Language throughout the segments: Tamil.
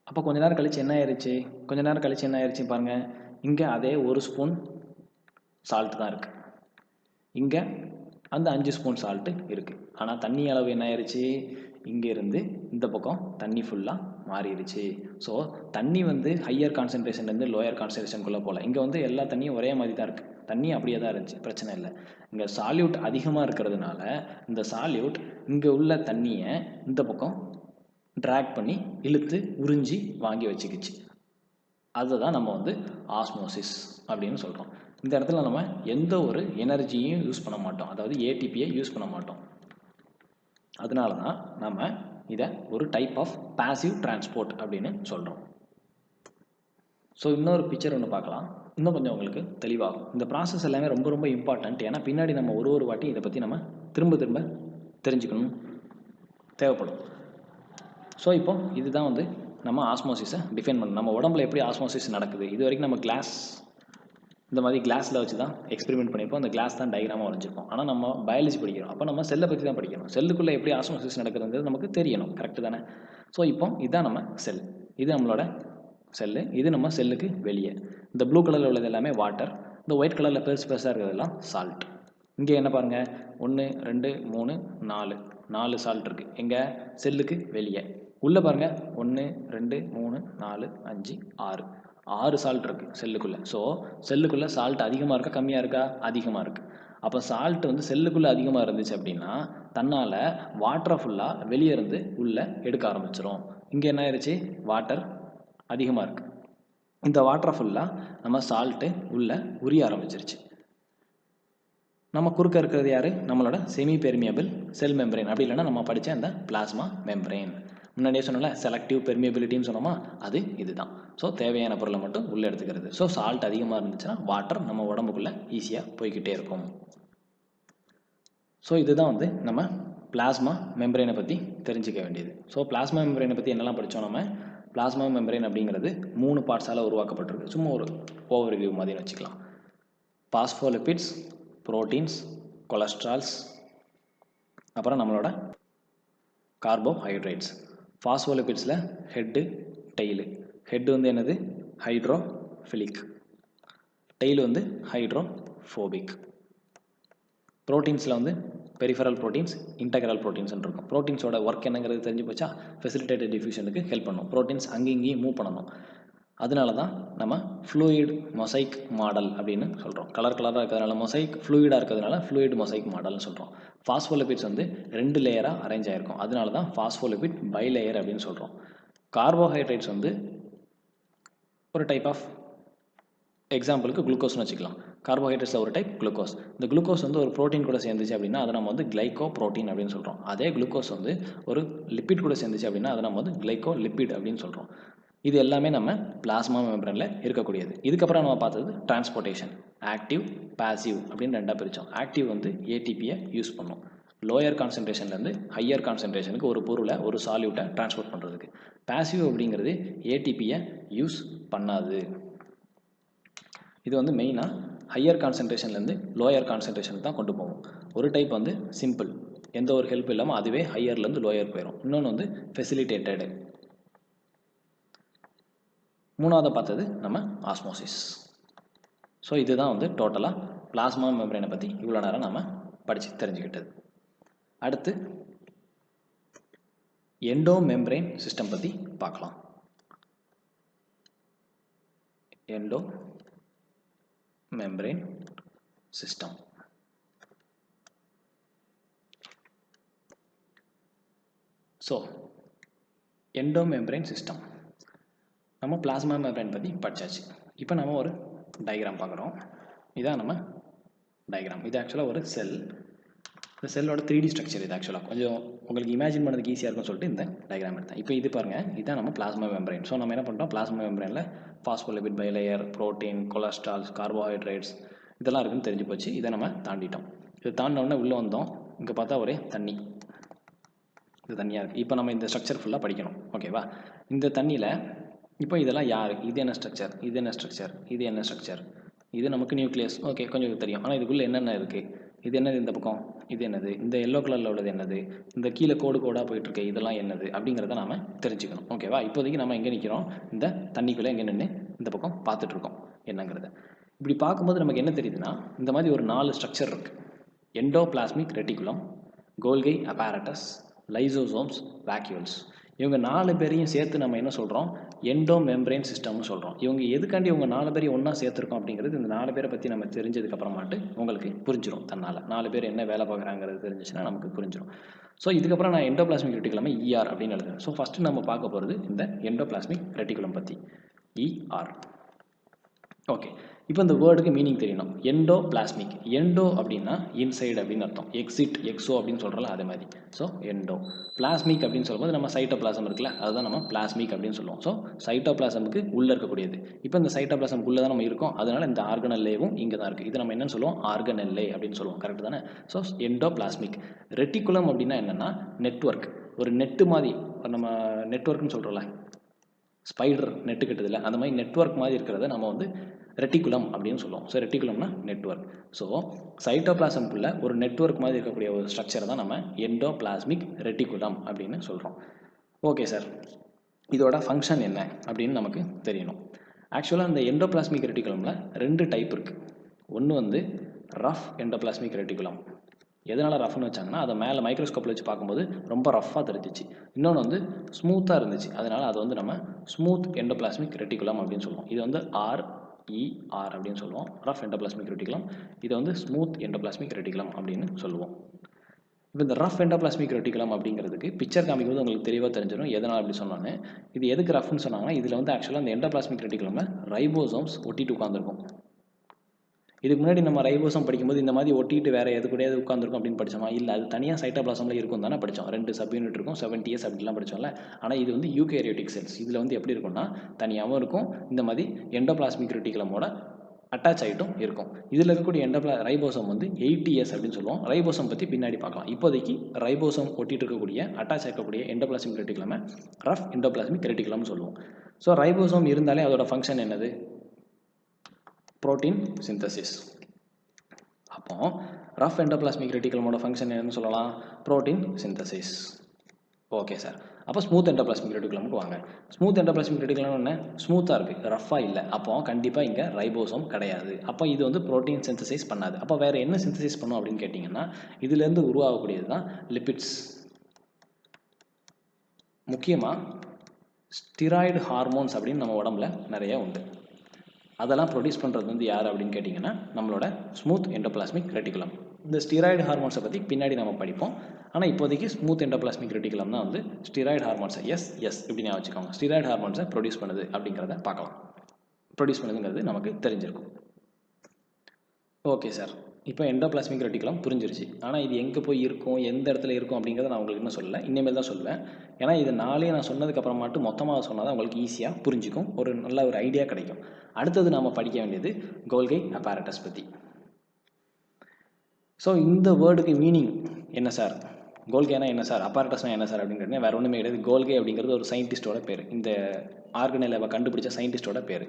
அப்போ கொஞ்ச நேரம் கழிச்சு என்ன ஆயிடுச்சு பாருங்கள், இங்கே அதே 1 ஸ்பூன் சால்ட் தான் இருக்குது, இங்கே அந்த 5 ஸ்பூன் சால்ட்டு இருக்குது. ஆனால் தண்ணி அளவு என்ன ஆயிடுச்சு, இங்கேருந்து இந்த பக்கம் தண்ணி ஃபுல்லாக மாறிடுச்சு. ஸோ தண்ணி வந்து ஹையர் கான்சன்ட்ரேஷன்லேருந்து லோயர் கான்சன்ட்ரேஷனுக்குள்ளே போகல. இங்கே வந்து எல்லா தண்ணியும் ஒரே மாதிரி தான் இருக்குது, தண்ணி அப்படியே தான் இருந்துச்சு, பிரச்சனை இல்லை. இங்கே சால்யூட் அதிகமாக இருக்கிறதுனால இந்த சால்யூட் இங்கே உள்ள தண்ணியை இந்த பக்கம் ட்ராக் பண்ணி இழுத்து உறிஞ்சி வாங்கி வச்சுக்கிச்சு. அதுதான் நம்ம வந்து ஆஸ்மோசிஸ் அப்படின்னு சொல்கிறோம். இந்த இடத்துல நம்ம எந்த ஒரு எனர்ஜியும் யூஸ் பண்ண மாட்டோம், அதாவது ஏடிபியை யூஸ் பண்ண மாட்டோம். அதனால தான் நம்ம இதை ஒரு டைப் ஆஃப் பாசிவ் டிரான்ஸ்போர்ட் அப்படின்னு சொல்கிறோம். ஸோ இன்னொரு பிக்சர் ஒன்று பார்க்கலாம், இன்னும் கொஞ்சம் உங்களுக்கு தெளிவாகும். இந்த ப்ராசஸ் எல்லாமே ரொம்ப ரொம்ப இம்பார்ட்டண்ட். ஏன்னா பின்னாடி நம்ம ஒரு வாட்டி இதை பற்றி நம்ம திரும்ப திரும்ப தெரிஞ்சுக்கணும் தேவைப்படும். ஸோ இப்போ இதுதான் வந்து நம்ம ஆஸ்மோசிஸை டிஃபைன் பண்ணணும். நம்ம உடம்புல எப்படி ஆஸ்மோசிஸ் நடக்குது, இது வரைக்கும் நம்ம கிளாஸ் இந்த மாதிரி கிளாஸில் வச்சு தான் எக்ஸ்பெரிமெண்ட் பண்ணியிருப்போம், அந்த கிளாஸ் தான் டயக்ராமாக வரைஞ்சிருப்போம். ஆனால் நம்ம பயாலஜி படிக்கிறோம், அப்போ நம்ம செல்லை பற்றி தான் படிக்கணும். செல்லுக்குள்ளே எப்படி ஆஸ்மோசிஸ் நடக்குதுங்கிறது நமக்கு தெரியணும், கரெக்டு தானே? ஸோ இப்போ இதுதான் நம்ம செல், இது நம்மளோட செல்லு, இது நம்ம செல்லுக்கு வெளியே. இந்த ப்ளூ கலரில் உள்ளது எல்லாமே வாட்டர், இந்த ஒயிட் கலரில் பெருசாக இருக்கிறதெல்லாம் சால்ட். இங்கே என்ன பாருங்கள், 1 2 3 4 சால்ட் இருக்குது எங்கே, செல்லுக்கு வெளியே. உள்ளே பாருங்கள் 1 2 3 4 5 6 சால்ட் இருக்குது செல்லுக்குள்ளே. ஸோ செல்லுக்குள்ளே சால்ட் அதிகமாக இருக்கா கம்மியாக இருக்கா, அதிகமாக இருக்குது. அப்போ சால்ட் வந்து செல்லுக்குள்ளே அதிகமாக இருந்துச்சு அப்படின்னா தன்னால் வாட்டரை ஃபுல்லாக வெளியே இருந்து உள்ளே எடுக்க ஆரம்பிச்சிடும். இங்கே என்ன ஆயிடுச்சு, வாட்டர் அதிகமாக இருக்குது, இந்த வாட்டரை ஃபுல்லாக நம்ம சால்ட்டு உள்ளே உரிய ஆரம்பிச்சிருச்சு. நம்ம குறுக்க இருக்கிறது யார், நம்மளோட செமி பெர்மியபிள் செல் மெம்பரேன், அப்படி இல்லைன்னா நம்ம படித்த அந்த பிளாஸ்மா மெம்பரேன். முன்னாடியே சொன்னல செலக்டிவ் பெர்மியபிலிட்டின்னு சொன்னோமா, அது இதுதான். ஸோ தேவையான பொருளை மட்டும் உள்ளே எடுத்துக்கிறது. ஸோ சால்ட் அதிகமாக இருந்துச்சுன்னா வாட்டர் நம்ம உடம்புக்குள்ளே ஈஸியாக போய்கிட்டே இருக்கும். ஸோ இதுதான் வந்து நம்ம பிளாஸ்மா மெம்பரேனை பற்றி தெரிஞ்சிக்க வேண்டியது. ஸோ பிளாஸ்மா மெம்பரேனை பற்றி என்னெல்லாம் படித்தோம் நம்ம, பிளாஸ்மா மெம்பரேன் அப்படிங்கிறது 3 பார்ட்ஸால் உருவாக்கப்பட்டிருக்கு. சும்மா ஒரு ஓவர்வியூ மாதிரி வச்சுக்கலாம். பாஸ்போலிபிட்ஸ், புரோட்டீன்ஸ், கொலஸ்ட்ரால்ஸ், அப்புறம் நம்மளோட கார்போஹைட்ரேட்ஸ். பாஸ்போலிபிட்ஸில் ஹெட்டு டெய்லு. ஹெட்டு வந்து என்னது, ஹைட்ரோஃபிலிக். டெய்லு வந்து ஹைட்ரோஃபோபிக். ப்ரோட்டீன்ஸில் வந்து பெரிஃபரல் ப்ரோட்டீன்ஸ், இன்டெக்ரல் ப்ரோட்டீன்ஸ்னு இருக்கும். ப்ரோட்டீன்ஸோட ஒர்க் என்னங்கிறது தெரிஞ்சு போச்சா, ஃபெசிலிட்டேட்டட் டிஃப்யூஷனுக்கு ஹெல்ப் பண்ணும். ப்ரோட்டீன்ஸ் அங்கேயும் மூவ் பண்ணணும். அதனால தான் நம்ம ஃப்ளூயிட் மொசைக் மாடல் அப்படின்னு சொல்கிறோம். கலர் கலராக இருக்கிறதுனால மொசைக், ஃப்ளூயிடாக இருக்கிறதுனால ஃப்ளூயிட் மொசைக் மாடல்னு சொல்கிறோம். பாஸ்போலிபிட்ஸ் வந்து 2 லேயராக அரேஞ்ச் ஆகிருக்கும், அதனால தான் பாஸ்போலிபிட் பை லேயர் அப்படின்னு சொல்கிறோம். கார்போஹைட்ரேட்ஸ் வந்து ஒரு டைப் ஆஃப், எக்ஸாம்பிளுக்கு குளுக்கோஸ்னு வச்சுக்கலாம். கார்போஹைட்ரேட்ஸில் ஒரு டைப் குளுக்கோஸ். இந்த குளுக்கோஸ் வந்து ஒரு ப்ரோட்டீன் கூட சேர்ந்துச்சு அப்படின்னா அதை நம்ம வந்து கிளைக்கோ ப்ரோட்டீன் அப்படின்னு சொல்கிறோம். அதே குளுக்கோஸ் வந்து ஒரு லிப்பிட் கூட சேர்ந்துச்சு அப்படின்னா அதை நம்ம வந்து கிளைக்கோ லிப்பிட் அப்படின்னு சொல்கிறோம். இது எல்லாமே நம்ம பிளாஸ்மா மெம்பரேனில் இருக்கக்கூடியது. இதுக்கப்புறம் நம்ம பார்த்தது டிரான்ஸ்போர்ட்டேஷன், ஆக்டிவ் பாசிவ் அப்படின்னு 2ஆக பிரித்தோம். ஆக்டிவ் வந்து ஏடிபியை யூஸ் பண்ணும், லோயர் கான்சன்ட்ரேஷன்லேருந்து ஹையர் கான்சன்ட்ரேஷனுக்கு ஒரு பொருளை, ஒரு சால்யூட்டை டிரான்ஸ்போர்ட் பண்ணுறதுக்கு. பாசிவ் அப்படிங்கிறது ஏடிபியை யூஸ் பண்ணாது. இது வந்து மெயினாக ஹையர் கான்சன்ட்ரேஷன்லேருந்து லோயர் கான்சன்ட்ரேஷனுக்கு தான் கொண்டு போகும். ஒரு டைப் வந்து சிம்பிள், எந்த ஒரு ஹெல்ப் இல்லாமல் அதுவே ஹையர்லேருந்து லோயர் போயிடும். இன்னொன்று வந்து ஃபெசிலிட்டேட்டடு. மூணாவது பார்த்தது நம்ம ஆஸ்மோசிஸ். ஸோ இதுதான் வந்து டோட்டலாக பிளாஸ்மா மெம்பரேனை பற்றி இவ்வளோ நேரம் நம்ம படித்து தெரிஞ்சுக்கிட்டது. அடுத்து எண்டோ மெம்பரேன் சிஸ்டம் பற்றி பார்க்கலாம். Endo membrane system. So endo membrane system, நம்ம பிளாஸ்மா மெம்பரேன் பற்றி படித்தாச்சு. இப்போ நம்ம ஒரு டயக்ராம் பார்க்குறோம். இதான் நம்ம டயக்ராம். இது ஆக்சுவலாக ஒரு செல். இந்த செல்லோட 3D ஸ்ட்ரக்சர். இது ஆக்சுவலாக கொஞ்சம் உங்களுக்கு இமேஜின் பண்ணதுக்கு ஈஸியாக இருக்கும்னு சொல்லிட்டு இந்த டயக்ராம் எடுத்தேன். இப்போ இது பாருங்கள், இதுதான் நம்ம பிளாஸ்மா மெம்பரேன். ஸோ நம்ம என்ன பண்ணுறோம், பிளாஸ்மா மெம்பரேனில் phospholipid bilayer, protein, cholesterols, carbohydrates இதெல்லாம் இருக்குன்னு தெரிஞ்சு போச்சு. இதை நம்ம தாண்டிட்டோம். இது தாண்டினோடனே உள்ளே வந்தோம். இங்கே பார்த்தா ஒரே தண்ணி, இது தண்ணியாக இருக்குது. இப்போ நம்ம இந்த ஸ்ட்ரக்சர் ஃபுல்லாக படிக்கணும், ஓகேவா? இந்த தண்ணியில் இப்போ இதெல்லாம் யார், இது என்ன ஸ்ட்ரக்சர், இது என்ன ஸ்ட்ரக்சர், இது என்ன ஸ்ட்ரக்சர், இது நமக்கு நியூக்ளியஸ், ஓகே கொஞ்சம் தெரியும். ஆனால் இதுக்குள்ளே என்னென்ன இருக்குது, இது என்னது இந்த பக்கம், இது என்னது, இந்த எல்லோ கலரில் உள்ளது என்னது, இந்த கீழே கோடு கோடாக போயிட்டுருக்கு இதெல்லாம் என்னது அப்படிங்கிறத நாம் தெரிஞ்சுக்கணும். ஓகேவா? இப்போதைக்கு நம்ம எங்கே நிற்கிறோம், இந்த தண்ணிக்குள்ளே எங்கே நின்று இந்த பக்கம் பார்த்துட்ருக்கோம் என்னங்கிறத. இப்படி பார்க்கும்போது நமக்கு என்ன தெரியுதுன்னா, இந்த மாதிரி ஒரு 4 ஸ்ட்ரக்சர் இருக்குது. Endoplasmic reticulum, Golgi apparatus, lysosomes, vacuoles. இவங்க 4 பேரையும் சேர்த்து நம்ம என்ன சொல்கிறோம், எண்டோ மெம்பரேன் சிஸ்டம்னு சொல்கிறோம். இவங்க எதுக்காண்டி இவங்க 4 பேரையும் ஒன்றா சேர்த்துருக்கோம் அப்படிங்கிறது இந்த 4 பேரை பற்றி நம்ம தெரிஞ்சதுக்கப்புறமாட்டு உங்களுக்கு புரிஞ்சிடும். தன்னால் 4 பேர் என்ன வேலை பார்க்குறாங்கிறது தெரிஞ்சிச்சுன்னா நமக்கு புரிஞ்சிடும். ஸோ இதுக்கப்புறம் நான் எண்டோபிளாஸ்மிக் ரெட்டிகுலம் ER அப்படின்னு எழுதுறேன். ஸோ ஃபஸ்ட்டு நம்ம பார்க்க போகிறது இந்த எண்டோபிளாஸ்மிக் ரெட்டிகுலம் பற்றி, ER. ஓகே, இப்போ இந்த வேர்டுக்கு மீனிங் தெரியணும். எண்டோபிளாஸ்மிக், எண்டோ அப்படின்னா இன்சைடு அப்படின்னு அர்த்தம். எக்ஸிட், எக்ஸோ அப்படின்னு சொல்கிறோம்ல அதே மாதிரி. So endo. பிளாஸ்மிக் அப்படின்னு சொல்லும்போது நம்ம சைட்டோபிளாசம் இருக்குல்ல, அதுதான் நம்ம பிளாஸ்மிக் அப்படின்னு சொல்லுவோம். ஸோ சைட்டோபிளாசமுக்கு உள்ளே இருக்கக்கூடியது. இப்போ இந்த சைட்டோபிளாசமுக்கு உள்ளே தான் நம்ம இருக்கோம், அதனால இந்த ஆர்கனல்லேவும் இங்கே தான் இருக்குது. இது நம்ம என்னன்னு சொல்லுவோம், ஆர்கனல்லே அப்படின்னு சொல்லுவோம். கரெக்ட் தானே? So endoplasmic. ரெட்டிகுலம் அப்படின்னா என்னென்னா நெட்வொர்க், ஒரு நெட்டு மாதிரி. நம்ம நெட்வொர்க்னு சொல்கிறோம்ல, ஸ்பைடர் நெட்டு கட்டுதில்ல, அந்த மாதிரி நெட்வொர்க் மாதிரி இருக்கிறத நம்ம வந்து ரெட்டிகுலம் அப்படின்னு சொல்லுவோம். ஸோ ரெட்டிகுலம்னா நெட்வொர்க். ஸோ சைட்டோபிளாசம்குள்ள ஒரு நெட்வொர்க் மாதிரி இருக்கக்கூடிய ஒரு ஸ்ட்ரக்சர் தான் நம்ம எண்டோபிளாஸ்மிக் ரெட்டிகுலம் அப்படின்னு சொல்கிறோம். ஓகே சார், இதோட ஃபங்க்ஷன் என்ன அப்படின்னு நமக்கு தெரியணும். ஆக்சுவலாக இந்த எண்டோபிளாஸ்மிக் ரெட்டிகுலமில் 2 டைப் இருக்குது. ஒன்று வந்து ரஃப் எண்டோபிளாஸ்மிக் ரெட்டிகுலம். எதனால் ரஃப்னு வச்சாங்கன்னா, அதை மேலே மைக்ரோஸ்கோப்பில் வச்சு பார்க்கும்போது ரொம்ப ரஃப்பாக தெரிஞ்சிச்சு. இன்னொன்று வந்து ஸ்மூத்தாக இருந்துச்சு, அதனால் அதை வந்து நம்ம ஸ்மூத் எண்டோபிளாஸ்மிக் ரெட்டிகுலம் அப்படின்னு சொல்லுவோம். இது வந்து RER அப்படின்னு சொல்லுவோம், ரஃப் எண்டோபிளாஸ்மிக் ரெட்டிகுலம். இதை வந்து ஸ்மூத் எண்டோபிளாஸ்மிக் ரெட்டிகுலம் அப்படின்னு சொல்லுவோம். இப்போ இந்த ரஃப் எண்டோபிளாஸ்மிக் ரெட்டிகுலம் அப்படிங்கிறதுக்கு பிக்சர் காமிக்கும்போது உங்களுக்கு தெளிவாக தெரிஞ்சிடும் எதனால் அப்படி சொன்னோன்னு. இது எதுக்கு ரஃப்னு சொன்னாங்கன்னா, இதில் வந்து ஆக்சுவலாக இந்த எண்டோபிளாஸ்மிக் ரெட்டிகுலமில் ரைபோசோம்ஸ் ஒட்டிட்டு உட்காந்துருக்கும். இதுக்கு முன்னாடி நம்ம ரைபோசோம் படிக்கும்போது இந்த மாதிரி ஒட்டிட்டு வேறு எது கூடயாவது உட்காந்துருக்கும் அப்படின்னு படித்தோமா? இல்லை, அது தனியாக சைட்டோபிளாசமில் இருக்கும் தானே படித்தோம். 2 சப் யூனிட் இருக்கும், 70 years அப்படிலாம் படித்தோம்ல. ஆனால் இது வந்து யூகேரியோட்டிக் செல்ஸ். இதில் வந்து எப்படி இருக்கும்னா தனியாகவும் இருக்கும், இந்த மாதிரி எண்டோபிளாஸ்மிக் ரெட்டிகுலமோட அட்டாச் ஆகிட்டும் இருக்கும். இதில் இருக்கக்கூடிய ரைபோசோம் வந்து 80 years அப்படின்னு சொல்லுவோம். ரைபோசோம் பற்றி பின்னாடி பார்க்கலாம். இப்போதைக்கு ரைபோசோம் ஒட்டிட்டு இருக்கக்கூடிய அட்டாச் ஆகக்கூடிய எண்டோபிளாஸ்மிக் ரெட்டிகுலமை ரஃப் எண்டோபிளாஸ்மிக் ரெட்டிகுலம்னு சொல்லுவோம். ஸோ ரைபோசோம் இருந்தாலே அதோட ஃபங்க்ஷன் என்னது, புரோட்டீன் சிந்தசிஸ். அப்போ ரஃப் எண்டோபிளாஸ்மிக் ரெட்டிகுலமோட ஃபங்க்ஷன் என்னன்னு சொல்லலாம், புரோட்டீன் சிந்தசிஸ். ஓகே சார், அப்போ ஸ்மூத் எண்டோபிளாஸ்மிக் ரெட்டிகுலமுக்கு வாங்க. ஸ்மூத் எண்டோபிளாஸ்மிக் ரெட்டிகுலம் என்ன, ஸ்மூத்தாக இருக்குது, ரஃப்பாக இல்லை. அப்போ கண்டிப்பாக இங்கே ரைபோசோம் கிடையாது. அப்போ இது வந்து புரோட்டீன் சிந்தசைஸ் பண்ணாது. அப்போ வேறு என்ன சிந்தசைஸ் பண்ணும் அப்படின்னு கேட்டிங்கன்னா, இதுலேருந்து உருவாகக்கூடியது தான் லிபிட்ஸ். முக்கியமாக ஸ்டிராய்டு ஹார்மோன்ஸ் அப்படின்னு நம்ம உடம்புல நிறைய உண்டு. அதெல்லாம் ப்ரொடியூஸ் பண்ணுறது வந்து யார் அப்படின்னு கேட்டிங்கன்னா, நம்மளோட ஸ்மூத் எண்டோபிளாஸ்மிக் ரெட்டிகுலம். இந்த ஸ்டிராய்டு ஹார்மோன்ஸை பற்றி பின்னாடி நம்ம படிப்போம். ஆனால் இப்போதைக்கு ஸ்மூத் எண்டோபிளாஸ்மிக் ரெட்டிகுலம் தான் வந்து ஸ்டிராய்டு ஹார்மோன்ஸை இப்படி நான் வச்சுக்கோங்க, ஸ்டிராய்டு ஹார்மோன்ஸை ப்ரொடியூஸ் பண்ணுது அப்படிங்கிறத பார்க்கலாம். ப்ரொடியூஸ் பண்ணுதுங்கிறது நமக்கு தெரிஞ்சிருக்கும். ஓகே சார், இப்போ எண்டோபிளாஸ்மிக் ரெட்டிகுலம் புரிஞ்சிருச்சு. ஆனால் இது எங்கே போய் இருக்கும், எந்த இடத்துல இருக்கும் அப்படிங்கிறத நான் உங்களுக்கு இன்னும் சொல்லலை, இனிமேல் தான் சொல்லுவேன். ஏன்னா இது நான் சொன்னதுக்கப்புறம் மட்டும் மொத்தமாக சொன்னால் தான் உங்களுக்கு ஈஸியாக புரிஞ்சிக்கும், ஒரு நல்ல ஒரு ஐடியா கிடைக்கும். அடுத்தது நாம் படிக்க வேண்டியது கோல்கி அப்பாரட்டஸ் பற்றி. ஸோ இந்த வேர்டுக்கு மீனிங் என்ன சார், கோல்கேனா என்ன சார், அப்பாரட்டஸ்னா என்ன சார் அப்படின்னு கேட்டிங்கன்னா வேறு ஒன்றுமே கிடையாது. கோல்கே அப்படிங்கிறது ஒரு சயின்டிஸ்டோட பேர், இந்த ஆர்கனலை கண்டுபிடிச்ச சயின்டிஸ்டோட பேர்.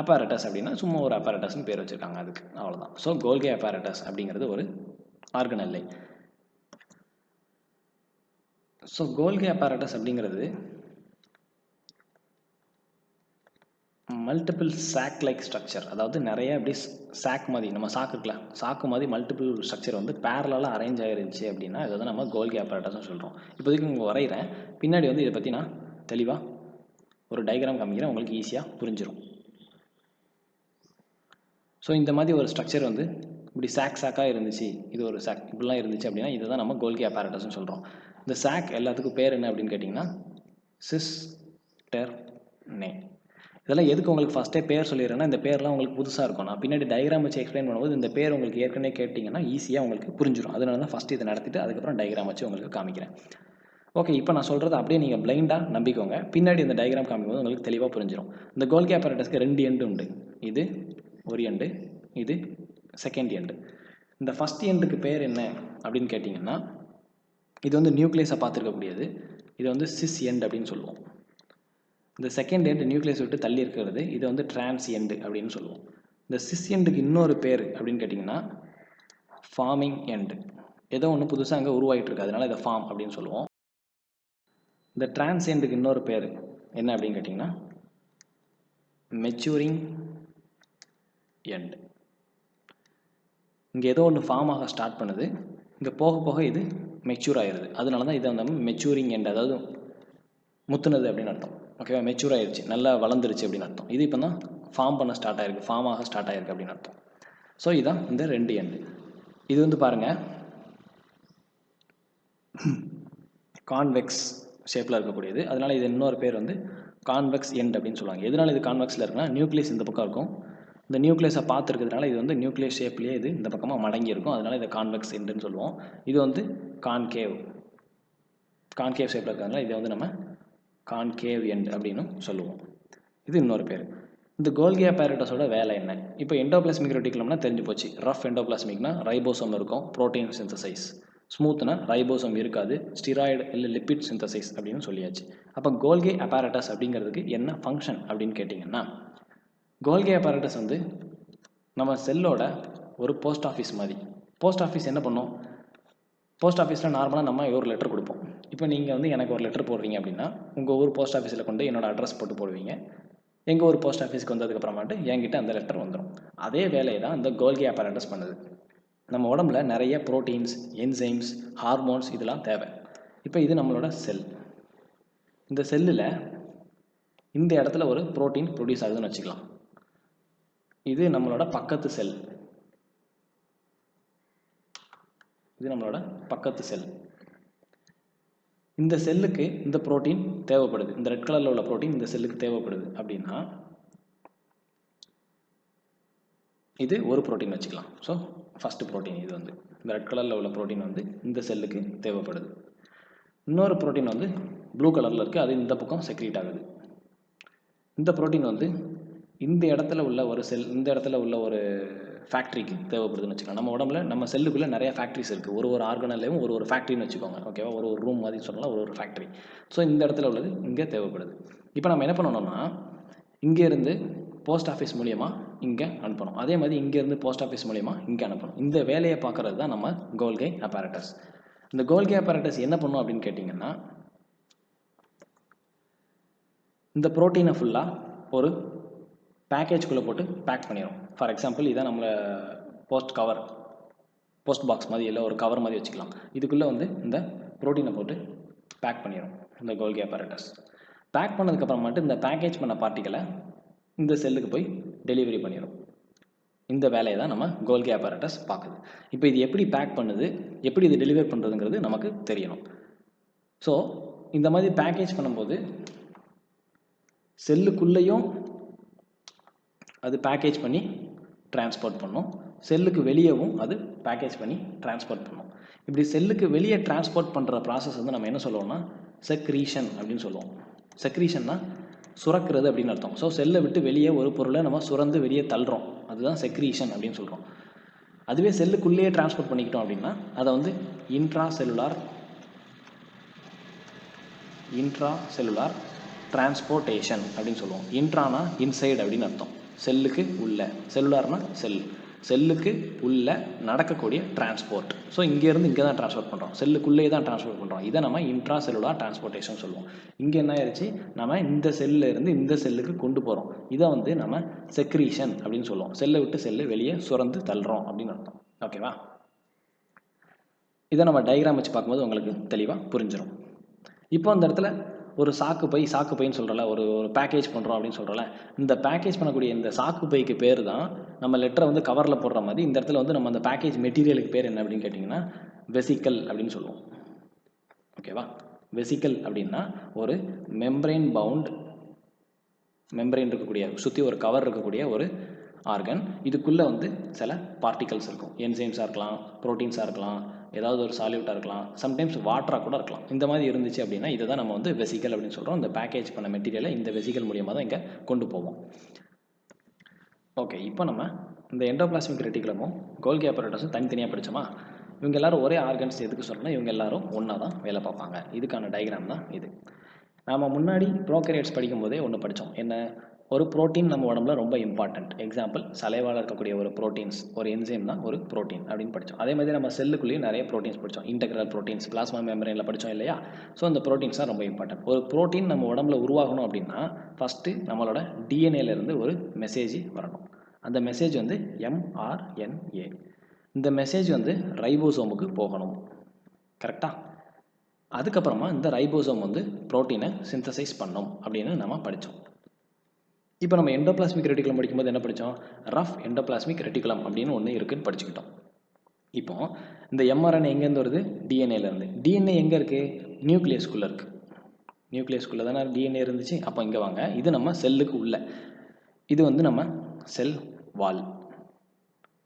அப்பாரட்டஸ் அப்படின்னா சும்மா ஒரு அப்பாரட்டஸ்னு பேர் வச்சுருக்காங்க அதுக்கு, அவ்வளோதான். ஸோ கோல்கே அப்பாரட்டஸ் அப்படிங்கிறது ஒரு ஆர்கனல்லை. ஸோ கோல்கி அப்பாரட்டஸ் அப்படிங்கிறது மல்டிபிள் சாக் லைக் ஸ்ட்ரக்சர், அதாவது நிறைய அப்படி சாக் மாதிரி, நம்ம சாக்கு மாதிரி மல்டிபிள் ஸ்ட்ரக்சர் வந்து பேரலாக அரேஞ்ச் ஆகிருந்துச்சு அப்படின்னா இதை தான் நம்ம கோல்கி அப்பாரட்டஸ்னு சொல்கிறோம். இப்போதைக்கு உங்களுக்கு வரைகிறேன், பின்னாடி வந்து இதை பற்றி நான் தெளிவாக ஒரு டயக்ராம் காமிக்கிறேன், உங்களுக்கு ஈஸியாக புரிஞ்சிடும். ஸோ இந்த மாதிரி ஒரு ஸ்ட்ரக்சர் வந்து இப்படி சாக்காக இருந்துச்சு, இது ஒரு சாக் இப்படிலாம் இருந்துச்சு அப்படின்னா இதை தான் நம்ம கோல்கி அப்பாரட்டஸ்னு சொல்கிறோம். இந்த சாக் எல்லாத்துக்கும் பேர் என்ன அப்படின்னு கேட்டிங்கன்னா சிஸ்டெர்னே. இதெல்லாம் எதுக்கு உங்களுக்கு ஃபஸ்ட்டே பேர் சொல்லிடுறேன்னா, இந்த பேர்லாம் உங்களுக்கு புதுசாக இருக்கும். நான் பின்னாடி டயக்ராம் வச்சு எக்ஸ்பிளைன் பண்ணும்போது இந்த பேர் உங்களுக்கு ஏற்கனவே கேட்டிங்கன்னா ஈஸியாக உங்களுக்கு புரிஞ்சிடும். அதனால தான் ஃபஸ்ட்டு இதை நடத்திட்டு அதுக்கப்புறம் டயக்ராம் வச்சு உங்களுக்கு காமிக்கிறேன். ஓகே, இப்போ நான் சொல்கிறது அப்படியே நீங்கள் பிளைண்டாக நம்பிக்கோங்க, பின்னாடி இந்த டயக்ராம் காமிக்கும்போது உங்களுக்கு தெளிவாக புரிஞ்சிடும். இந்த கோல்கி அப்பாரட்டஸ்க்கு 2 எண்டு உண்டு. இது ஒரு எண்டு, இது செகண்ட் எண்டு. இந்த ஃபஸ்ட் எண்டுக்கு பேர் என்ன அப்படின்னு கேட்டிங்கன்னா, இது வந்து நியூக்ளியஸை பார்த்துருக்கக்கூடியது, இது வந்து சிஸ் எண்ட் அப்படின்னு சொல்லுவோம். இந்த செகண்ட் எண்ட் நியூக்ளியஸ் விட்டு தள்ளி இருக்கிறது, இது வந்து டிரான்ஸ் எண்டு அப்படின்னு சொல்லுவோம். இந்த சிஸ் எண்டுக்கு இன்னொரு பேர் அப்படின்னு கேட்டிங்கன்னா ஃபார்மிங் எண்ட். ஏதோ ஒன்று புதுசாக அங்கே உருவாகிட்டு இருக்கு, அதனால இதை ஃபார்ம் அப்படின்னு சொல்லுவோம். இந்த டிரான்ஸ் எண்டுக்கு இன்னொரு பேர் என்ன அப்படின்னு கேட்டிங்கன்னா மெச்சூரிங் எண்ட். இங்கே ஏதோ ஒன்று ஃபார்ம் ஆக ஸ்டார்ட் பண்ணுது, இங்கே போக போக இது மெச்சூர் ஆயிடுது, அதனால தான் இதை வந்து மெச்சூரிங் எண்ட், அதாவது முத்துனது அப்படின்னு அர்த்தம். ஓகேவா, மெச்சூர் ஆயிடுச்சு, நல்லா வளர்ந்துருச்சு அப்படின்னு அர்த்தம். இது இப்போ தான் ஃபார்ம் பண்ண ஸ்டார்ட் ஆயிருக்கு, ஃபார்ம் ஆக ஸ்டார்ட் ஆயிருக்கு அப்படின்னு அர்த்தம். ஸோ இதுதான் இந்த 2 எண்டு. இது வந்து பாருங்கள் கான்வெக்ஸ் ஷேப்பில் இருக்கக்கூடியது, அதனால் இது இன்னொரு பேர் வந்து கான்வெக்ஸ் எண்ட் அப்படின்னு சொல்லுவாங்க. எதனால் இது கான்வெக்ஸில் இருக்குன்னா நியூக்ளியஸ் இந்த பக்கம் இருக்கும், இந்த நியூக்ளியஸை பார்த்துருக்கிறதுனால இது வந்து நியூக்ளியஸ் ஷேப்லேயே இது இந்த பக்கமாக மடங்கி இருக்கும், அதனால் இதை கான்வெக்ஸ் எண்டுன்னு சொல்லுவோம். இது வந்து கான்கேவ் ஷேப்பில் இருக்கிறதுனால இதை வந்து நம்ம கான்கேவ் எண்ட் அப்படின்னு சொல்லுவோம். இது இன்னொரு பேர். இந்த கோல்கி apparatusஓட வேலை என்ன? இப்போ எண்டோபிளாஸ்மிக் ரெட்டிகுலம்னா தெரிஞ்சு போச்சு. ரஃப் எண்டோபிளாஸ்மிக்னா ரைபோசோம் இருக்கும், புரோட்டீன் சிந்தசைஸ். ஸ்மூத்னா ரைபோசோம் இருக்காது, ஸ்டிராய்டு இல்லை லிப்பிட் சிந்தசைஸ் அப்படின்னு சொல்லியாச்சு. அப்போ கோல்கி apparatus அப்படிங்கிறதுக்கு என்ன ஃபங்க்ஷன் அப்படின்னு கேட்டிங்கன்னா, கோல்கி apparatus வந்து நம்ம செல்லோட ஒரு போஸ்ட் ஆஃபீஸ் மாதிரி. போஸ்ட் ஆஃபீஸ் என்ன பண்ணோம்? போஸ்ட் ஆஃபீஸில் நார்மலாக நம்ம ஒரு லெட்டர் கொடுப்போம். இப்போ நீங்கள் வந்து எனக்கு ஒரு லெட்டர் போடுறீங்க அப்படின்னா உங்கள் ஊர் போஸ்ட் ஆஃபீஸில் கொண்டு என்னோடய அட்ரஸ் போட்டு போடுவீங்க. எங்கள் ஊர் போஸ்ட் ஆஃபீஸ்க்கு வந்ததுக்கப்புறமாட்டு என்கிட்ட அந்த லெட்டர் வந்துடும். அதே வேலையை தான் இந்த கோல்கி apparatus பண்ணுது. நம்ம உடம்புல நிறைய ப்ரோட்டீன்ஸ், என்சைம்ஸ், ஹார்மோன்ஸ் இதெல்லாம் தேவை. இப்போ இது நம்மளோட செல். இந்த செல்லில் இந்த இடத்துல ஒரு ப்ரோட்டீன் ப்ரொடியூஸ் ஆகுதுன்னு வச்சுக்கலாம். இது நம்மளோட பக்கத்து செல். இது நம்மளோட பக்கத்து செல். இந்த செல்லுக்கு இந்த புரோட்டீன் தேவைப்படுது, இந்த ரெட் கலரில் உள்ள புரோட்டீன் இந்த செல்லுக்கு தேவைப்படுது அப்படின்னா இது ஒரு புரோட்டீன் வச்சுக்கலாம். ஸோ ஃபஸ்ட்டு புரோட்டீன் இது வந்து இந்த ரெட் கலரில் உள்ள புரோட்டீன் வந்து இந்த செல்லுக்கு தேவைப்படுது. இன்னொரு புரோட்டீன் வந்து ப்ளூ கலரில் இருக்குது, அது இந்த பக்கம் செக்ரீட் ஆகுது. இந்த புரோட்டீன் வந்து இந்த இடத்துல உள்ள ஒரு செல், இந்த இடத்துல உள்ள ஒரு ஃபேக்ட்ரிக்கு தேவைப்படுதுன்னு வச்சுக்கலாம். நம்ம உடம்புல நம்ம செல்லுக்குள்ளே நிறைய ஃபேக்ட்ரிஸ் இருக்குது, ஒரு ஆர்கனல்லையும் ஒரு ஃபேக்ட்ரின்னு வச்சுக்கோங்க. ஓகேவா, ஒரு ரூம் மாதிரி சொல்லலாம், ஒரு ஃபேக்ட்ரி. ஸோ இந்த இடத்துல உள்ளது இங்கே தேவைப்படுது. இப்போ நம்ம என்ன பண்ணணும்னா இங்கேருந்து போஸ்ட் ஆஃபீஸ் மூலியமாக இங்கே அனுப்பணும், அதே மாதிரி இங்கேருந்து போஸ்ட் ஆஃபீஸ் மூலியமாக இங்கே அனுப்பணும். இந்த வேலையை பார்க்குறது தான் நம்ம கோல்கி apparatus. இந்த கோல்கி apparatus என்ன பண்ணும் அப்படின்னு கேட்டிங்கன்னா, இந்த ப்ரோட்டீனை ஃபுல்லாக ஒரு பேக்கேஜ்குள்ளே போட்டு பேக் பண்ணிடும். ஃபார் எக்ஸாம்பிள் இதான் நம்மளை போஸ்ட் பாக்ஸ் மாதிரி இல்லை ஒரு கவர் மாதிரி வச்சுக்கலாம். இதுக்குள்ளே வந்து இந்த ப்ரோட்டீனை போட்டு பேக் பண்ணிடும் இந்த கோல்கி apparatus. பேக் பண்ணதுக்கப்புறம் மட்டும் இந்த பேக்கேஜ் பண்ண பார்ட்டிகளை இந்த செல்லுக்கு போய் டெலிவரி பண்ணிடும். இந்த வேலையை தான் நம்ம கோல்கி apparatus பார்க்குது. இப்போ இது எப்படி பேக் பண்ணுது, எப்படி இது டெலிவர் பண்ணுறதுங்கிறது நமக்கு தெரியணும். ஸோ இந்த மாதிரி பேக்கேஜ் பண்ணும்போது செல்லுக்குள்ளேயும் அது பேக்கேஜ் பண்ணி டிரான்ஸ்போர்ட் பண்ணும், செல்லுக்கு வெளியவும் அது பேக்கேஜ் பண்ணி டிரான்ஸ்போர்ட் பண்ணும். இப்படி செல்லுக்கு வெளியே டிரான்ஸ்போர்ட் பண்ணுற ப்ராசஸ் வந்து நம்ம என்ன சொல்லுவோம்னா செக்ரீஷன் அப்படின்னு சொல்லுவோம். செக்ரீஷன்னா சுரக்கிறது அப்படின்னு அர்த்தம். ஸோ செல்லை விட்டு வெளியே ஒரு பொருளை நம்ம சுரந்து வெளியே தள்ளுறோம், அதுதான் செக்ரீஷன் அப்படின்னு சொல்கிறோம். அதுவே செல்லுக்குள்ளேயே டிரான்ஸ்போர்ட் பண்ணிக்கிட்டோம் அப்படின்னா அதை வந்து இன்ட்ரா செல்லுலார் டிரான்ஸ்போர்ட்டேஷன் அப்படின்னு சொல்லுவோம். இன்ட்ரானா இன்சைடு அப்படின்னு அர்த்தம், செல்லுக்கு உள்ள, செல்லுலார்னா செல்லுக்கு உள்ள நடக்கக்கூடிய டிரான்ஸ்போர்ட். ஸோ இங்கேருந்து இங்கே தான் டிரான்ஸ்போர்ட் பண்ணுறோம், செல்லுக்குள்ளேயே தான் டிரான்ஸ்போர்ட் பண்ணுறோம். இதை நம்ம இன்ட்ரா செல்லுலார் டிரான்ஸ்போர்ட்டேஷன் சொல்லுவோம். இங்கே என்ன ஆயிடுச்சு, நம்ம இந்த செல்லிருந்து இந்த செல்லுக்கு கொண்டு போகிறோம். இதை வந்து நம்ம செக்ரீஷன் அப்படின்னு சொல்லுவோம். செல்லை விட்டு செல்லு வெளியே சுரந்து தள்ளுறோம் அப்படின்னு அர்த்தம். ஓகேவா, இதை நம்ம டயக்ராம் வச்சு பார்க்கும்போது உங்களுக்கு தெளிவாக புரிஞ்சிடும். இப்போ அந்த இடத்துல ஒரு சாக்கு பைன்னு சொல்கிறல, ஒரு பேக்கேஜ் பண்ணுறோம் அப்படின்னு சொல்கிறல, இந்த பேக்கேஜ் பண்ணக்கூடிய இந்த சாக்கு பைக்கு பேர் தான் நம்ம லெட்டரை வந்து கவரில் போடுற மாதிரி இந்த இடத்துல வந்து நம்ம அந்த பேக்கேஜ் மெட்டீரியலுக்கு பேர் என்ன அப்படின்னு கேட்டிங்கன்னா வெசிக்கல் அப்படின்னு சொல்லுவோம். ஓகேவா, வெசிக்கல் அப்படின்னா ஒரு மெம்பரைன் இருக்கக்கூடிய, சுற்றி ஒரு கவர் இருக்கக்கூடிய ஒரு ஆர்கன். இதுக்குள்ளே வந்து சில பார்ட்டிகல்ஸ் இருக்கும், என்சைம்ஸாக இருக்கலாம், ப்ரோட்டீன்ஸாக இருக்கலாம், ஏதாவது ஒரு சால்யூட்டாக இருக்கலாம், சம்டைம்ஸ் வாட்டராக கூட இருக்கலாம். இந்த மாதிரி இருந்துச்சு அப்படின்னா இதை தான் நம்ம வந்து வெசிக்கல் அப்படின்னு சொல்கிறோம். இந்த பேக்கேஜ் பண்ண மெட்டீரியலை இந்த வெசிக்கல் மூலியமாக தான் இங்கே கொண்டு போவோம். ஓகே, இப்போ நம்ம இந்த எண்டோபிளாஸ்மிக் ரெட்டிகுலமும் கோல்கி apparatusம் தனித்தனியாக படித்தோமா. இவங்க எல்லாரும் ஒரே ஆர்கன்ஸ் எதுக்கு சொல்லணும்னா இவங்க எல்லாரும் ஒன்றா தான் வேலை பார்ப்பாங்க. இதுக்கான டயக்ராம் தான் இது. நாம் முன்னாடி ப்ரோகேரியட்ஸ் படிக்கும்போதே ஒன்று படித்தோம், என்ன, ஒரு புரோட்டீன் நம்ம உடம்புல ரொம்ப இம்பார்ட்டன்ட். எக்ஸாம்பிள் சலைவால இருக்கக்கூடிய ஒரு புரோட்டீன்ஸ், ஒரு என்சைம் தான் ஒரு புரோட்டீன் அப்படின்னு படித்தோம். அதே மாதிரி நம்ம செல்லுக்குள்ளேயும் நிறைய புரோட்டீன்ஸ் படித்தோம். இன்டெக்ரல் புரோட்டீன்ஸ், பிளாஸ்மா மெம்பரேனில் படித்தோம் இல்லையா? ஸோ அந்த புரோட்டீன்ஸ் தான் ரொம்ப இம்பார்ட்டன்ட். ஒரு புரோட்டீன் நம்ம உடம்புல உருவாகணும் அப்படின்னா ஃபஸ்ட்டு நம்மளோட டிஎன்ஏலேருந்து ஒரு மெசேஜ் வரணும். அந்த மெசேஜ் வந்து mRNA. இந்த மெசேஜ் வந்து ரைபோசோமுக்கு போகணும். கரெக்டாக? அதுக்கப்புறமா இந்த ரைபோசோம் வந்து புரோட்டீனை சிந்தசைஸ் பண்ணும் அப்படின்னு நம்ம படித்தோம். இப்போ நம்ம எண்டோபிளாஸ்மிக் ரெட்டிகுலம் படிக்கும்போது என்ன படித்தோம்? ரஃப் எண்டோபிளாஸ்மிக் ரெட்டிகுலம் அப்படின்னு ஒன்று இருக்குன்னு படிச்சுக்கிட்டோம். இப்போ இந்த mRNA எங்கேருந்து வருது? டிஎன்ஏலேருந்து. டிஎன்ஏ எங்கே இருக்குது? நியூக்ளியஸ்குள்ளே இருக்குது. நியூக்ளியஸ்குள்ளே தானே டிஎன்ஏ இருந்துச்சு. அப்போ இங்கே வாங்க, இது நம்ம செல்லுக்கு உள்ள, இது வந்து நம்ம செல் வால்.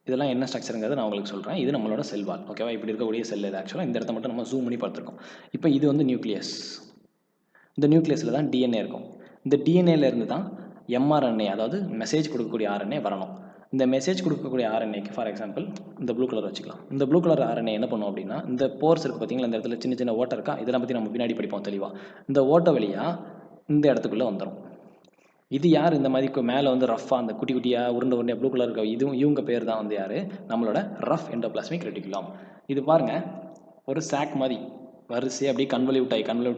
இதெல்லாம் என்ன ஸ்ட்ரக்சருங்கிறது நான் உங்களுக்கு சொல்கிறேன். இது நம்மளோட செல் வால். ஓகேவா? இப்படி இருக்கக்கூடிய செல் இது. ஆக்சுவலாக இந்த இடத்த மட்டும் நம்ம ஜூம் பண்ணி பார்த்துருக்கோம். இப்போ இது வந்து நியூக்ளியஸ். இந்த நியூக்ளியஸில் தான் டிஎன்ஏ இருக்கும். இந்த டிஎன்ஏலேருந்து தான் mRNA, அதாவது மெசேஜ் கொடுக்கக்கூடிய RNA வரணும். இந்த மெசேஜ் கொடுக்கக்கூடிய RNAக்கு ஃபார் எக்ஸாம்பிள் இந்த ப்ளூ கலர் வச்சுக்கலாம். இந்த ப்ளூ கலர் RNA என்ன பண்ணும் அப்படின்னா, இந்த போர்ஸ் இருக்குது பார்த்தீங்களா, இந்த இடத்துல சின்ன சின்ன ஓட்டை இருக்கா, இதெல்லாம் பற்றி நம்ம பின்னாடி படிப்போம் தெளிவாக. இந்த ஓட்டை வழியாக இந்த இடத்துக்குள்ளே வந்துடும். இது யார் இந்த மாதிரி மேலே வந்து ரஃப்பாக அந்த குட்டி குட்டியாக உருண்டையாக ப்ளூ கலர் இருக்க, இதுவும் இவங்க பேர் தான் வந்து யார்? நம்மளோட ரஃப் எண்டோபிளாஸ்மிக் ரெட்டிகுலம். இது பாருங்கள், ஒரு சாக் மாதிரி வரிசை அப்படியே கன்வல்யூட்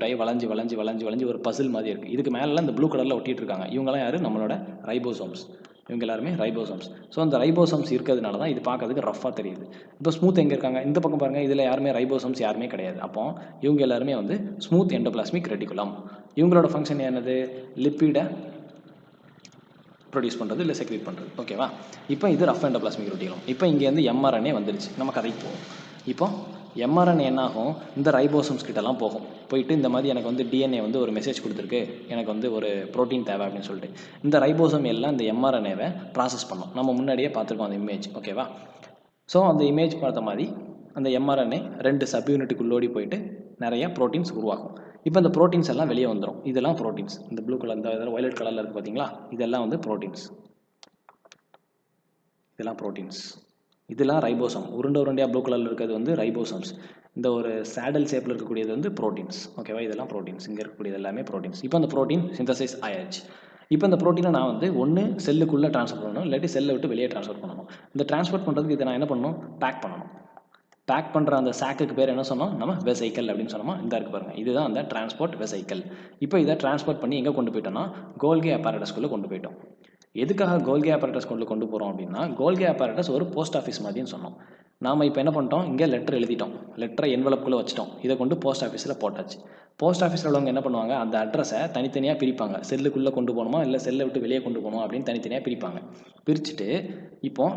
ஆகி வளைஞ்சு ஒரு பசில் மாதிரி இருக்குது. இதுக்கு மேலே இந்த ப்ளூ கலரில் ஒட்டிட்டு இருக்காங்க. இவங்கெல்லாம் யார்? நம்மளோட ரைபோசோம்ஸ். இவங்க எல்லாருமே ரைபோசோம்ஸ். ஸோ அந்த ரைபோசோம்ஸ் இருக்கிறதுனால தான் இது பார்க்கறதுக்கு ரஃபாக தெரியுது. இப்போ ஸ்மூத் எங்கே இருக்காங்க? இந்த பக்கம் பாருங்கள், இதில் யாருமே ரைபோசோம்ஸ் யாருமே கிடையாது. அப்போ இவங்க எல்லாருமே வந்து ஸ்மூத் எண்டோபிளாஸ்மிக் ரெட்டிகுலம். இவங்களோட ஃபங்க்ஷன் என்னது? லிப்பிடை ப்ரொடியூஸ் பண்ணுறது இல்லை செக்ரேட் பண்ணுறது. ஓகேவா? இப்போ இது ரஃப் எண்டோபிளாஸ்மிக் ரெட்டிகுலம். இப்போ இங்கேருந்து mRNA வந்துருச்சு. நம்ம கதைக்கு போவோம். இப்போ mRNA என்ன ஆகும்? இந்த ரைபோசோம்ஸ் கிட்டலாம் போகும். போயிட்டு இந்த மாதிரி எனக்கு வந்து டிஎன்ஏ வந்து ஒரு மெசேஜ் கொடுத்துருக்கு, எனக்கு வந்து ஒரு ப்ரோட்டீன் தேவை அப்படின்னு சொல்லிட்டு இந்த ரைபோசோம் எல்லாம் இந்த mRNAவை ப்ராசஸ் பண்ணோம். நம்ம முன்னாடியே பார்த்துருக்கோம் அந்த இமேஜ். ஓகேவா? ஸோ அந்த இமேஜ் பார்த்த மாதிரி அந்த mRNA 2 சப்யூனிட்டுக்குள்ளோடி போயிட்டு நிறைய ப்ரோட்டீன்ஸ் உருவாகும். இப்போ இந்த ப்ரோட்டீன்ஸ் எல்லாம் வெளியே வந்துடும். இதெல்லாம் ப்ரோட்டீன்ஸ். இந்த ப்ளூ கலர், இந்த வயலட் கலரில் இருக்குது பார்த்தீங்களா, இதெல்லாம் வந்து ப்ரோட்டீன்ஸ். இதெல்லாம் ப்ரோட்டீன்ஸ். இதெல்லாம் ரைபோசோம். உருண்டையாக ப்ளூ கலரில் இருக்கிறது வந்து ரைபோசோம்ஸ். இந்த ஒரு சேடல் ஷேப்பில் இருக்கக்கூடியது வந்து ப்ரோட்டீன்ஸ். ஓகேவா? இதெல்லாம் ப்ரோட்டீன்ஸ். இங்கே இருக்கக்கூடியது எல்லாமே ப்ரோட்டீன்ஸ். இப்போ அந்த ப்ரோட்டீன் சிந்தசைஸ் ஆயாச்சு. இப்போ இந்த ப்ரோட்டீனை நான் வந்து ஒன்று செல்லுக்குள்ளே ட்ரான்ஸ்ஃபர் பண்ணணும், இல்லாட்டி செல்லை விட்டு வெளியே ட்ரான்ஸ்ஃபர் பண்ணணும். இந்த ட்ரான்ஸ்ஃபர் பண்ணுறதுக்கு இதை நான் என்ன பண்ணணும்? பேக் பண்ணணும். பேக் பண்ணுற அந்த சாக்குக்கு பேர் என்ன சொன்னோம்? நம்ம வெசைக்கல் அப்படின்னு சொன்னோமா? இந்த இருக்கு பாருங்கள், இதுதான் அந்த டிரான்ஸ்போர்ட் வெசைக்கல். இப்போ இதை டிரான்ஸ்போர்ட் பண்ணி எங்கே கொண்டு போயிட்டோம்னா கோல்கி apparatusக்குள்ளே கொண்டு போயிட்டோம். எதுக்காக கோல்கி apparatus கொண்டு போகிறோம் அப்படின்னா, கோல்கி apparatus ஒரு போஸ்ட் ஆஃபீஸ் மாதிரின்னு சொன்னோம். நாம் இப்போ என்ன பண்ணிட்டோம்? இங்கே லெட்டர் எழுதிட்டோம், லெட்டரை என்வலப்புக்குள்ளே வச்சுட்டோம், இதை கொண்டு போஸ்ட் ஆஃபீஸில் போட்டாச்சு. போஸ்ட் ஆஃபீஸில் உள்ளவங்க என்ன பண்ணுவாங்க? அந்த அட்ரஸை தனித்தனியாக பிரிப்பாங்க. செல்லுக்குள்ளே கொண்டு போகணுமா இல்லை செல்லை விட்டு வெளியே கொண்டு போகணுமா அப்படின்னு தனித்தனியாக பிரிப்பாங்க. பிரிச்சுட்டு இப்போ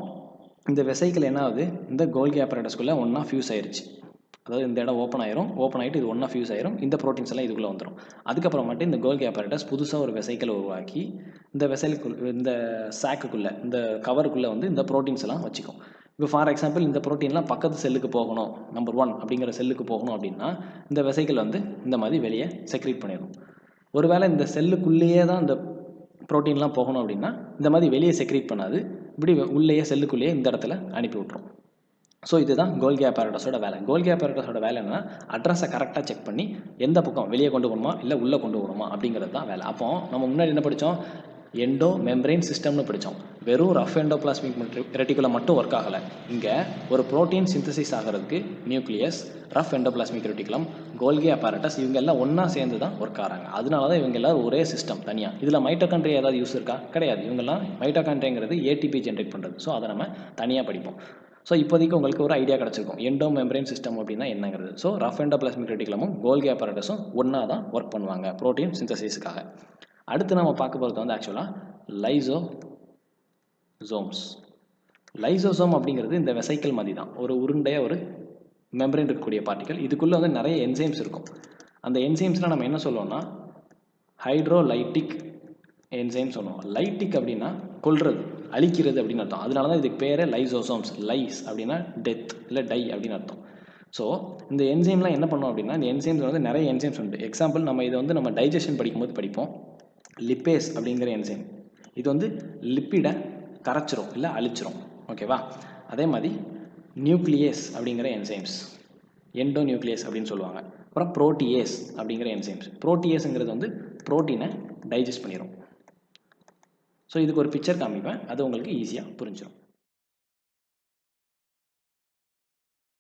இந்த வெசைக்கிள் என்ன ஆகுது? இந்த கோல்கி apparatusக்குள்ளே ஒன்றா ஃபியூஸ் ஆயிடுச்சு. அதாவது இந்த இடம் ஓப்பன் ஆகிட்டு இது ஒன்றா ஃபியூஸ் ஆயிரும். இந்த ப்ரோட்டீன்ஸ் எல்லாம் இதுக்குள்ளே வந்துடும். அதுக்கப்புறமாட்டு இந்த கோல்கி apparatus புதுசாக ஒரு வெசைக்கிள் உருவாக்கி இந்த சாக்குக்குள்ளே, இந்த கவருக்குள்ளே வந்து இந்த ப்ரோட்டீன்ஸ் எல்லாம் வச்சுக்கும். இப்போ ஃபார் எக்ஸாம்பிள் இந்த ப்ரோட்டீன்லாம் பக்கத்து செல்லுக்கு போகணும், நம்பர் 1 அப்படிங்கிற செல்லுக்கு போகணும் அப்படின்னா இந்த வெசைக்கிள் வந்து இந்த மாதிரி வெளியே செக்ரீட் பண்ணிடும். ஒருவேளை இந்த செல்லுக்குள்ளேயே தான் இந்த ப்ரோட்டீன்லாம் போகணும் அப்படின்னா இந்த மாதிரி வெளியே செக்ரீட் பண்ணாது, இப்படி உள்ளேயே செல்லுக்குள்ளேயே இந்த இடத்துல அனுப்பி விட்ரும். ஸோ இதுதான் கோல்கி apparatusோட வேலை. கோல்கி apparatusோட வேலை என்னன்னா, அட்ரஸை கரெக்டாக செக் பண்ணி எந்த பக்கம் வெளியே கொண்டு போகணுமா இல்லை உள்ளே கொண்டு போகணுமா அப்படிங்கிறது தான் வேலை. அப்போ நம்ம முன்னாடி என்ன படித்தோம்? எண்டோ மெம்பரேன் சிஸ்டம்னு படித்தோம். வெறும் ரஃப் எண்டோபிளாஸ்மிக் ரெட்டிகுலம் மட்டும் ஒர்க் ஆகலை. இங்கே ஒரு ப்ரோட்டீன் சிந்தசிஸ் ஆகிறதுக்கு nucleus, rough endoplasmic reticulum, கோல்கி apparatus இவங்க எல்லாம் ஒன்றா சேர்ந்து தான் ஒர்க் ஆகிறாங்க. அதனால தான் இவங்க எல்லாம் ஒரே சிஸ்டம் தனியாக. இதில் மைட்டோகாண்ட்ரியா ஏதாவது யூஸ் இருக்கா? கிடையாது. இவங்கெல்லாம் மைட்டோகாண்ட்ரியாங்கிறது ஏடிபி ஜென்ரேட் பண்ணுறது. ஸோ அதை நம்ம தனியாக படிப்போம். ஸோ இப்போதைக்கு உங்களுக்கு ஒரு ஐடியா கிடச்சிருக்கும் எண்டோ மெம்பரேன் சிஸ்டம் அப்படின்னா என்னங்கிறது. ஸோ ரஃப் எண்டோபிளாஸ்மிக் ரெட்டிகுலமும் கோல்கி apparatusம் ஒன்றா தான் ஒர்க் பண்ணுவாங்க ப்ரோட்டீன் சிந்தசிஸுக்காக. அடுத்து நம்ம பார்க்க போகிறது வந்து ஆக்சுவலாக லைசோசோம்ஸ். லைசோசோம் அப்படிங்கிறது இந்த வெசைக்கிள் மாதிரி தான், ஒரு உருண்டையாக ஒரு மெம்பரேன் இருக்கக்கூடிய பார்ட்டிகல். இதுக்குள்ளே வந்து நிறைய என்சைம்ஸ் இருக்கும். அந்த என்சைம்ஸ்லாம் நம்ம என்ன சொல்லுவோம்னா ஹைட்ரோலைட்டிக் என்சைம் சொல்லுவோம். லைட்டிக் அப்படின்னா கொல்றது, அழிக்கிறது அப்படின்னு அர்த்தம். அதனால தான் இதுக்கு பேரே லைசோசோம்ஸ். லைஸ் அப்படின்னா டெத் இல்லை டை அப்படின்னு அர்த்தம். ஸோ இந்த என்சைம்லாம் என்ன பண்ணோம் அப்படின்னா, இந்த என்சைம்ஸ் வந்து நிறைய என்சைம்ஸ் உண்டு. எக்ஸாம்பிள் நம்ம இதை வந்து நம்ம டைஜஷன் படிக்கும்போது படிப்போம். லிப்பேஸ் அப்படிங்கிற என்சைம், இது வந்து லிப்பிடை கரைச்சிரும் இல்லை அழிச்சிரும். ஓகேவா? அதே மாதிரி நியூக்ளியஸ் அப்படிங்கிற என்சைம்ஸ், எண்டோ நியூக்ளியஸ் அப்படின்னு சொல்லுவாங்க. அப்புறம் புரோட்டியேஸ் அப்படிங்கிற என்சைம்ஸ். புரோட்டியேஸுங்கிறது வந்து புரோட்டீனை டைஜஸ்ட் பண்ணிடும். ஸோ இதுக்கு ஒரு பிக்சர் காமிப்பேன், அது உங்களுக்கு ஈஸியாக புரிஞ்சிடும்.